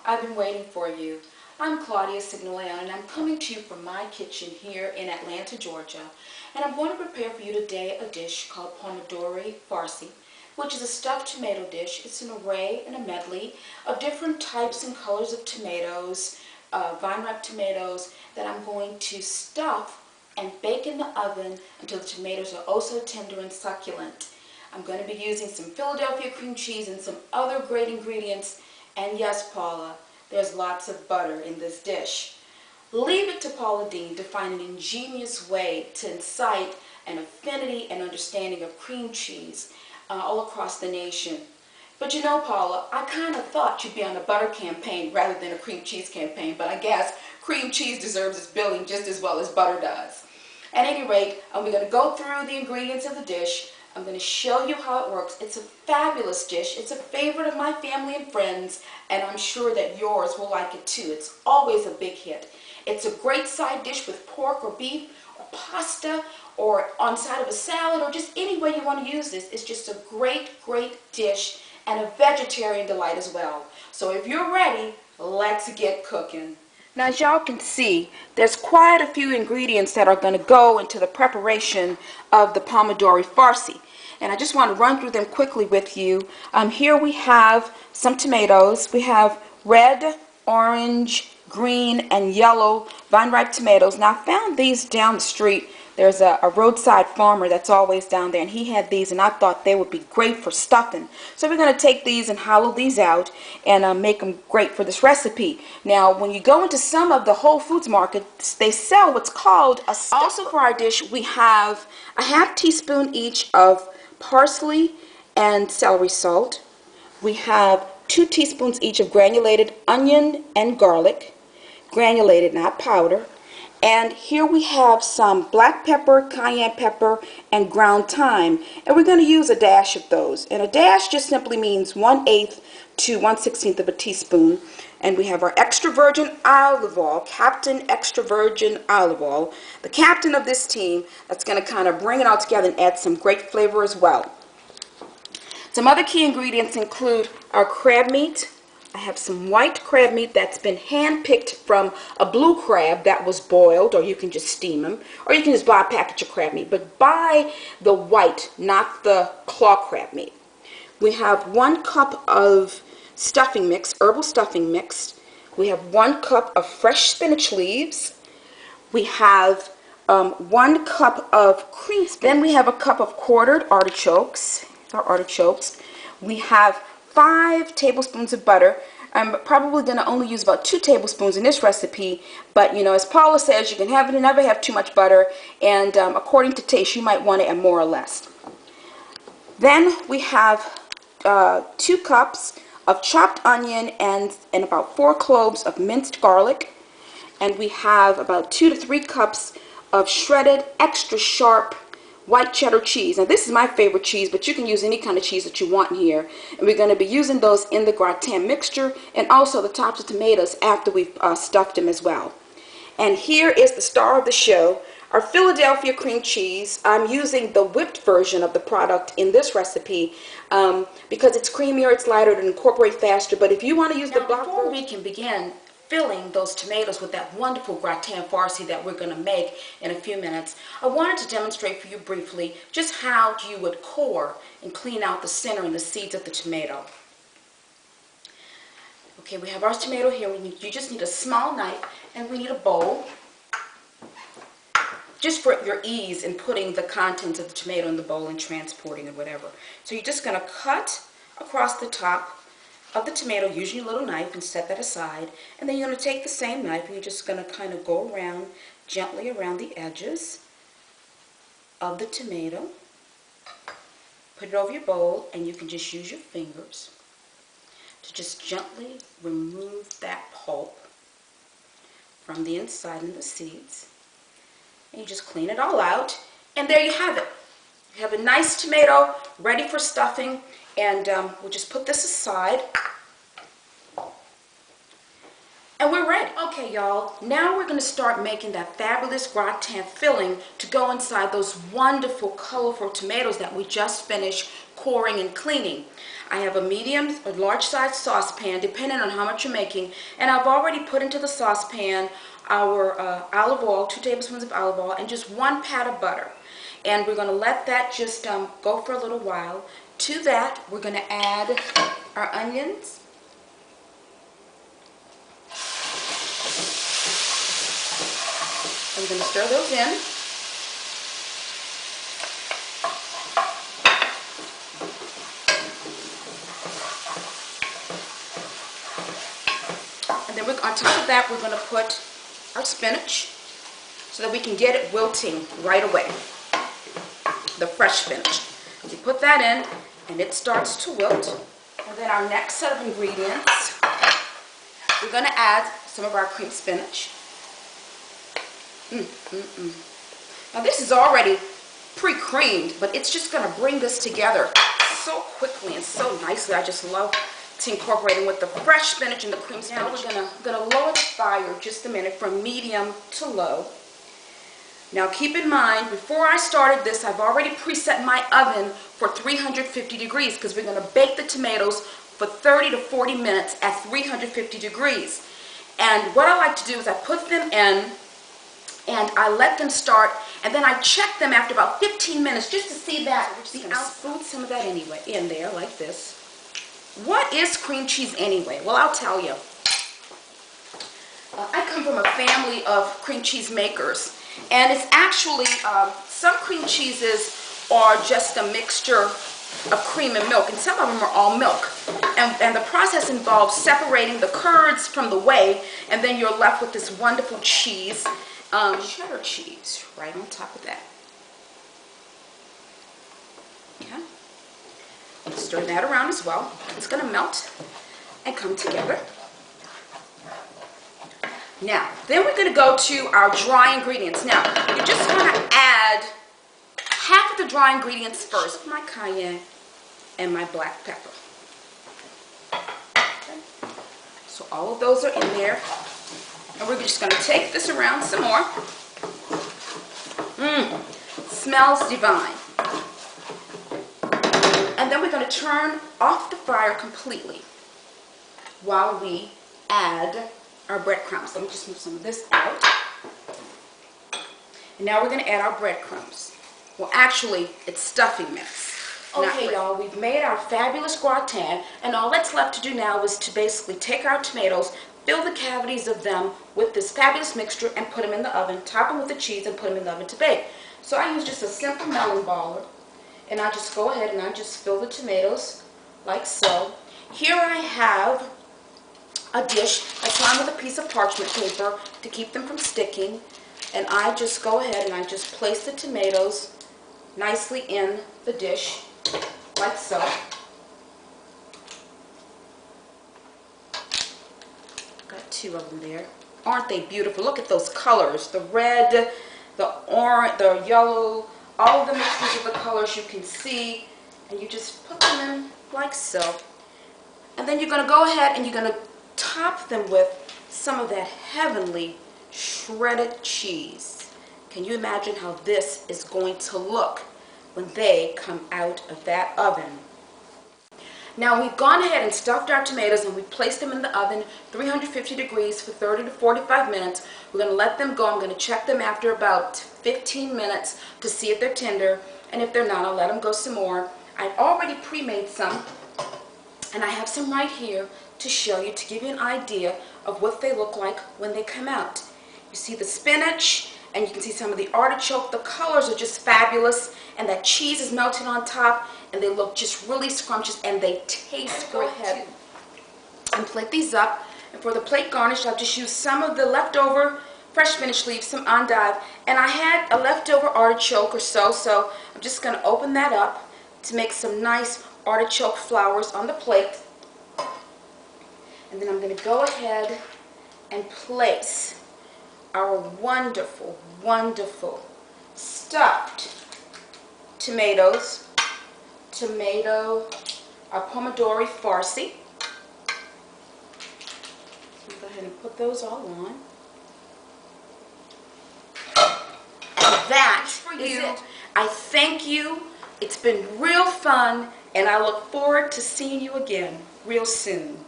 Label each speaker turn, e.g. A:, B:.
A: I've been waiting for you. I'm Claudia Signaleon, and I'm coming to you from my kitchen here in Atlanta, Georgia. And I'm going to prepare for you today a dish called Pomodori Farci, which is a stuffed tomato dish. It's an array and a medley of different types and colors of tomatoes, vine-ripe tomatoes, that I'm going to stuff and bake in the oven until the tomatoes are oh so tender and succulent. I'm going to be using some Philadelphia cream cheese and some other great ingredients. And yes, Paula, there's lots of butter in this dish. Leave it to Paula Deen to find an ingenious way to incite an affinity and understanding of cream cheese all across the nation. But you know, Paula, I kind of thought you'd be on a butter campaign rather than a cream cheese campaign, but I guess cream cheese deserves its billing just as well as butter does. At any rate, we're going to go through the ingredients of the dish. I'm going to show you how it works. It's a fabulous dish. It's a favorite of my family and friends, and I'm sure that yours will like it too. It's always a big hit. It's a great side dish with pork or beef or pasta or on side of a salad or just any way you want to use this. It's just a great, great dish and a vegetarian delight as well. So if you're ready, let's get cooking. Now, as y'all can see, there's quite a few ingredients that are going to go into the preparation of the Pomodori Farci. And I just want to run through them quickly with you. Here we have some tomatoes. We have red, orange, green, and yellow vine-ripe tomatoes. Now, I found these down the street. There's a roadside farmer that's always down there, and he had these, and I thought they would be great for stuffing. So we're going to take these and hollow these out and make them great for this recipe. Now, when you go into some of the Whole Foods markets, they sell what's called a stuffer. Also for our dish, we have a ½ teaspoon each of parsley and celery salt. We have 2 teaspoons each of granulated onion and garlic, granulated, not powder. And here we have some black pepper, cayenne pepper, and ground thyme. And we're going to use a dash of those. And a dash just simply means 1/8 to 1/16 of a teaspoon. And we have our extra virgin olive oil, Captain Extra Virgin Olive Oil, the captain of this team that's going to kind of bring it all together and add some great flavor as well. Some other key ingredients include our crab meat. I have some white crab meat that's been hand-picked from a blue crab that was boiled, or you can just steam them, or you can just buy a package of crab meat, but buy the white, not the claw crab meat. We have 1 cup of stuffing mix, herbal stuffing mix. We have 1 cup of fresh spinach leaves. We have 1 cup of cream spinach. Then we have a cup of quartered artichokes. We have 5 tablespoons of butter. I'm probably going to only use about 2 tablespoons in this recipe, but you know, as Paula says, you can never have too much butter, and according to taste, you might want to add more or less. Then we have 2 cups of chopped onion and about 4 cloves of minced garlic, and we have about 2 to 3 cups of shredded extra sharp white cheddar cheese. Now, this is my favorite cheese, but you can use any kind of cheese that you want here. And we're going to be using those in the gratin mixture and also the tops of tomatoes after we've stuffed them as well. And here is the star of the show, our Philadelphia cream cheese. I'm using the whipped version of the product in this recipe because it's creamier, it's lighter, to incorporate faster. But if you want to use the block, before we can begin filling those tomatoes with that wonderful gratin farci that we're going to make in a few minutes, I wanted to demonstrate for you briefly just how you would core and clean out the center and the seeds of the tomato. Okay, we have our tomato here. You just need a small knife, and we need a bowl just for your ease in putting the contents of the tomato in the bowl and transporting it, whatever. So you're just going to cut across the top of the tomato using your little knife and set that aside, and then you're going to take the same knife and you're just going to kind of go around gently around the edges of the tomato, put it over your bowl, and you can just use your fingers to just gently remove that pulp from the inside and the seeds, and you just clean it all out, and there you have it. You have a nice tomato ready for stuffing, and we'll just put this aside. And we're ready. Okay, y'all, now we're going to start making that fabulous gratin filling to go inside those wonderful, colorful tomatoes that we just finished coring and cleaning. I have a medium or large size saucepan, depending on how much you're making, and I've already put into the saucepan our olive oil, 2 tablespoons of olive oil, and just 1 pat of butter. And we're going to let that just go for a little while. To that, we're going to add our onions. I'm going to stir those in. And then on top of that, we're going to put our spinach so that we can get it wilting right away. The fresh spinach. You put that in and it starts to wilt. And then our next set of ingredients, we're going to add some of our cream spinach. Now this is already pre-creamed, but it's just going to bring this together so quickly and so nicely. I just love to incorporate it with the fresh spinach and the cream spinach. Now we're going to lower the fire just a minute from medium to low. Now keep in mind, before I started this, I've already preset my oven for 350 degrees because we're going to bake the tomatoes for 30 to 40 minutes at 350 degrees. And what I like to do is I put them in and I let them start, and then I check them after about 15 minutes just to see that. We're just going to spoon some of that anyway in there like this. What is cream cheese anyway? Well, I'll tell you. I come from a family of cream cheese makers, and it's actually, some cream cheeses are just a mixture of cream and milk, and some of them are all milk. And the process involves separating the curds from the whey, and then you're left with this wonderful cheese. Cheddar cheese right on top of that. Okay. Stir that around as well. It's going to melt and come together. Now, then we're going to go to our dry ingredients. Now, you just want to add half of the dry ingredients first. My cayenne and my black pepper. Okay. So all of those are in there. And we're just going to take this around some more. Smells divine. And then we're going to turn off the fire completely while we add our breadcrumbs. Let me just move some of this out. And now we're going to add our breadcrumbs. Well, actually, it's stuffing mix. Okay, y'all, we've made our fabulous gratin, and all that's left to do now is to basically take our tomatoes, fill the cavities of them with this fabulous mixture, and put them in the oven, top them with the cheese, and put them in the oven to bake. So I use just a simple melon baller, and I just go ahead and I just fill the tomatoes like so. Here I have a dish that's lined with a piece of parchment paper to keep them from sticking, and I just go ahead and I just place the tomatoes nicely in the dish like so. Got 2 of them there. Aren't they beautiful? Look at those colors, the red, the orange, the yellow, all of the mixtures of the colors you can see, and you just put them in like so. And then you're going to go ahead and you're going to top them with some of that heavenly shredded cheese. Can you imagine how this is going to look when they come out of that oven? Now we've gone ahead and stuffed our tomatoes and we've placed them in the oven 350 degrees for 30 to 45 minutes. We're going to let them go. I'm going to check them after about 15 minutes to see if they're tender, and if they're not, I'll let them go some more. I've already pre-made some, and I have some right here to show you, to give you an idea of what they look like when they come out. You see the spinach, and you can see some of the artichoke. The colors are just fabulous, and that cheese is melted on top, and they look just really scrumptious, and they taste great. Go ahead and plate these up, and for the plate garnish, I've just used some of the leftover fresh spinach leaves, some endive, and I had a leftover artichoke or so I'm just going to open that up to make some nice artichoke flowers on the plate. And then I'm going to go ahead and place our wonderful, wonderful stuffed tomatoes, our Pomodori Farci. So go ahead and put those all on. And that is it. I thank you It's been real fun, and I look forward to seeing you again real soon.